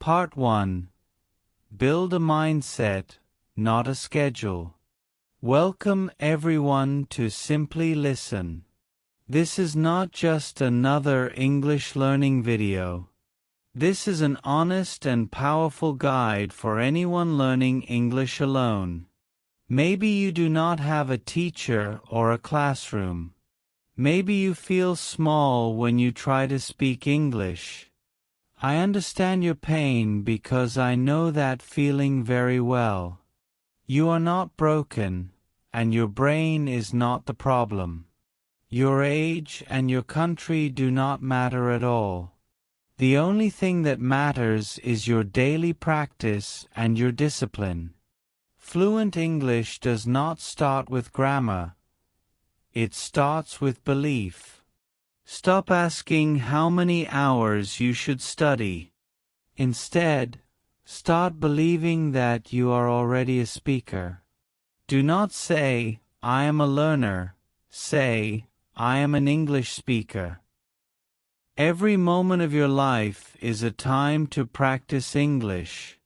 Part 1. Build a mindset, not a schedule. Welcome everyone to Simply Listen. This is not just another English learning video. This is an honest and powerful guide for anyone learning English alone. Maybe you do not have a teacher or a classroom. Maybe you feel small when you try to speak English. I understand your pain because I know that feeling very well. You are not broken, and your brain is not the problem. Your age and your country do not matter at all. The only thing that matters is your daily practice and your discipline. Fluent English does not start with grammar. It starts with belief. Stop asking how many hours you should study. Instead, start believing that you are already a speaker. Do not say, I am a learner. Say, I am an English speaker. Every moment of your life is a time to practice English.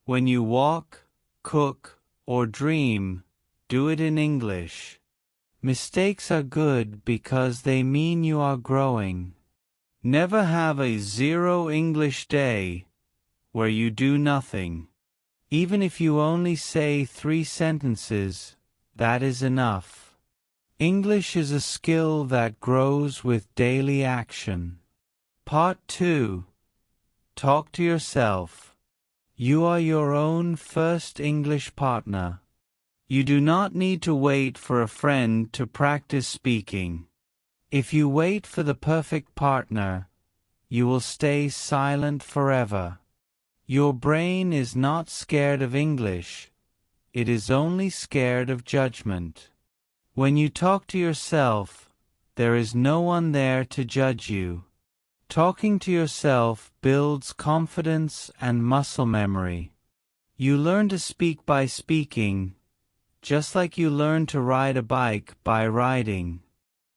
When you walk, cook, or dream, do it in English. Mistakes are good because they mean you are growing. Never have a zero English day where you do nothing. Even if you only say 3 sentences, that is enough. English is a skill that grows with daily action. Part 2. Talk to yourself. You are your own first English partner. You do not need to wait for a friend to practice speaking. If you wait for the perfect partner, you will stay silent forever. Your brain is not scared of English. It is only scared of judgment. When you talk to yourself, there is no one there to judge you. Talking to yourself builds confidence and muscle memory. You learn to speak by speaking, just like you learn to ride a bike by riding.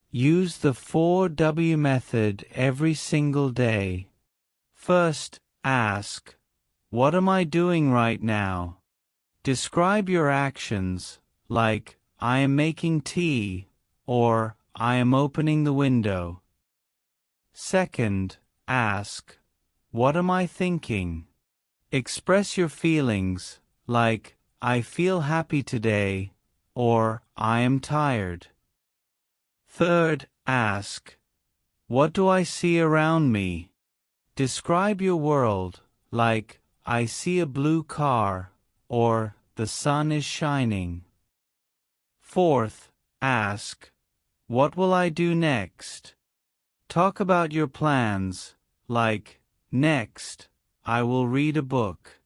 Use the 4W method every single day. First, ask, what am I doing right now? Describe your actions, like, I am making tea, or I am opening the window. Second, ask, what am I thinking? Express your feelings, like, I feel happy today, or I am tired. Third, ask, what do I see around me? Describe your world, like, I see a blue car, or the sun is shining. Fourth, ask, what will I do next? Talk about your plans, like, next, I will read a book.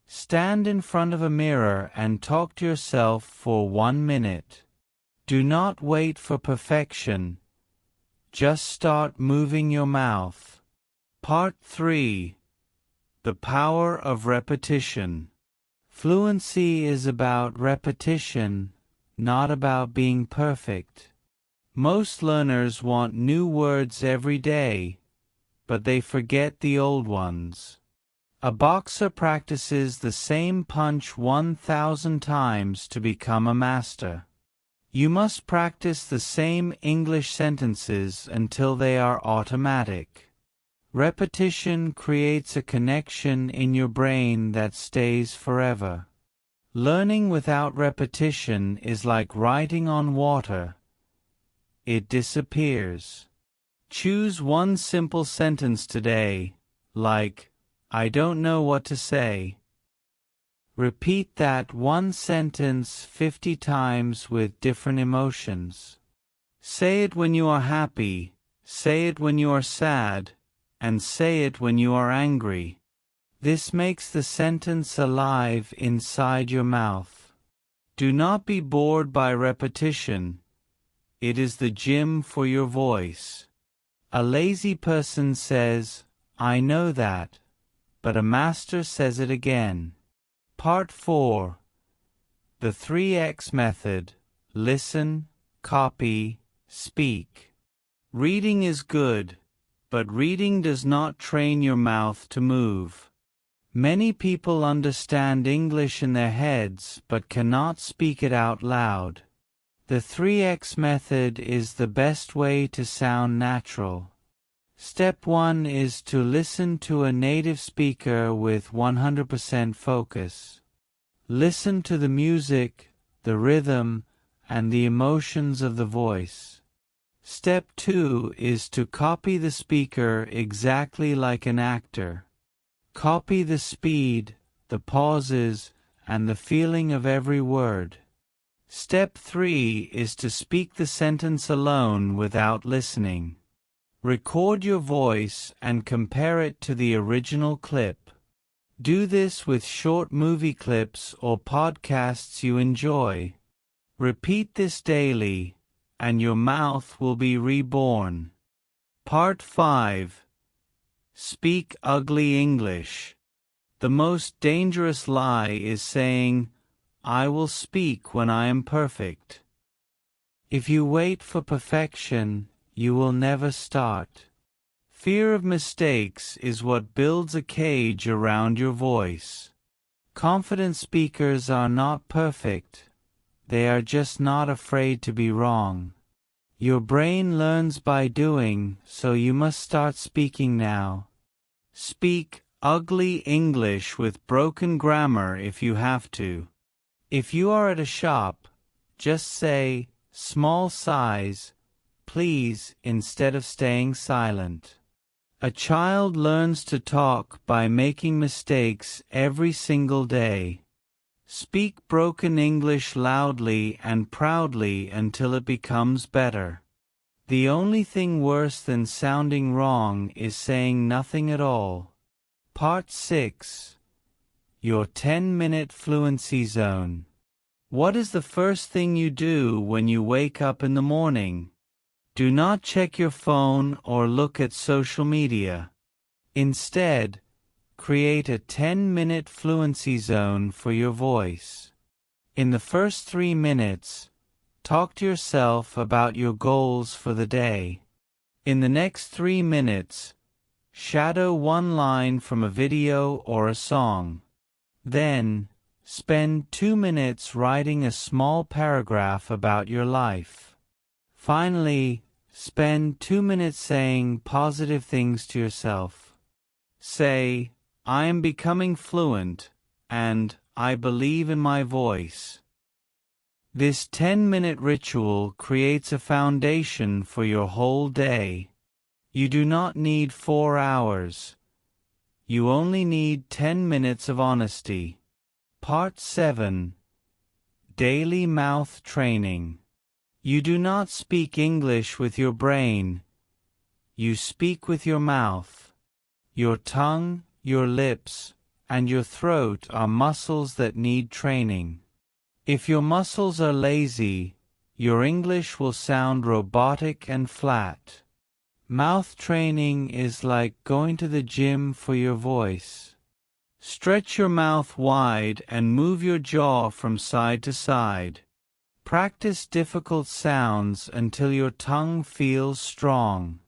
Stand in front of a mirror and talk to yourself for 1 minute. Do not wait for perfection. Just start moving your mouth. Part 3. The power of repetition. Fluency is about repetition, not about being perfect. Most learners want new words every day, but they forget the old ones. A boxer practices the same punch 1,000 times to become a master. You must practice the same English sentences until they are automatic. Repetition creates a connection in your brain that stays forever. Learning without repetition is like writing on water. It disappears. Choose one simple sentence today, like, I don't know what to say. Repeat that one sentence 50 times with different emotions. Say it when you are happy, say it when you are sad, and say it when you are angry. This makes the sentence alive inside your mouth. Do not be bored by repetition. It is the gym for your voice. A lazy person says, I know that, but a master says it again. Part 4. The 3X method. Listen, copy, speak. Reading is good, but reading does not train your mouth to move. Many people understand English in their heads but cannot speak it out loud. The 3x method is the best way to sound natural. Step 1 is to listen to a native speaker with 100% focus. Listen to the music, the rhythm, and the emotions of the voice. Step 2 is to copy the speaker exactly like an actor. Copy the speed, the pauses, and the feeling of every word. Step 3 is to speak the sentence alone without listening. Record your voice and compare it to the original clip. Do this with short movie clips or podcasts you enjoy. Repeat this daily, and your mouth will be reborn. Part 5. Speak ugly English. The most dangerous lie is saying, "I will speak when I am perfect." If you wait for perfection, you will never start. Fear of mistakes is what builds a cage around your voice. Confident speakers are not perfect. They are just not afraid to be wrong. Your brain learns by doing, so you must start speaking now. Speak ugly English with broken grammar if you have to. If you are at a shop, just say, "Small size, please," instead of staying silent. A child learns to talk by making mistakes every single day. Speak broken English loudly and proudly until it becomes better. The only thing worse than sounding wrong is saying nothing at all. Part 6. Your 10-minute fluency zone. What is the first thing you do when you wake up in the morning? Do not check your phone or look at social media. Instead, create a 10-minute fluency zone for your voice. In the first 3 minutes, talk to yourself about your goals for the day. In the next 3 minutes, shadow one line from a video or a song. Then, spend 2 minutes writing a small paragraph about your life. Finally, spend 2 minutes saying positive things to yourself. Say, "I am becoming fluent," and "I believe in my voice." This 10-minute ritual creates a foundation for your whole day. You do not need 4 hours. You only need 10 minutes of honesty. Part 7. Daily mouth training. You do not speak English with your brain. You speak with your mouth. Your tongue, your lips, and your throat are muscles that need training. If your muscles are lazy, your English will sound robotic and flat. Mouth training is like going to the gym for your voice. Stretch your mouth wide and move your jaw from side to side. Practice difficult sounds until your tongue feels strong.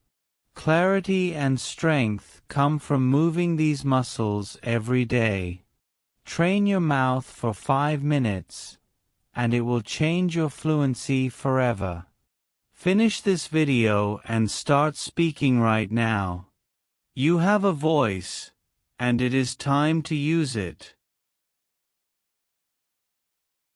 Clarity and strength come from moving these muscles every day. Train your mouth for 5 minutes, and it will change your fluency forever. Finish this video and start speaking right now. You have a voice, and it is time to use it.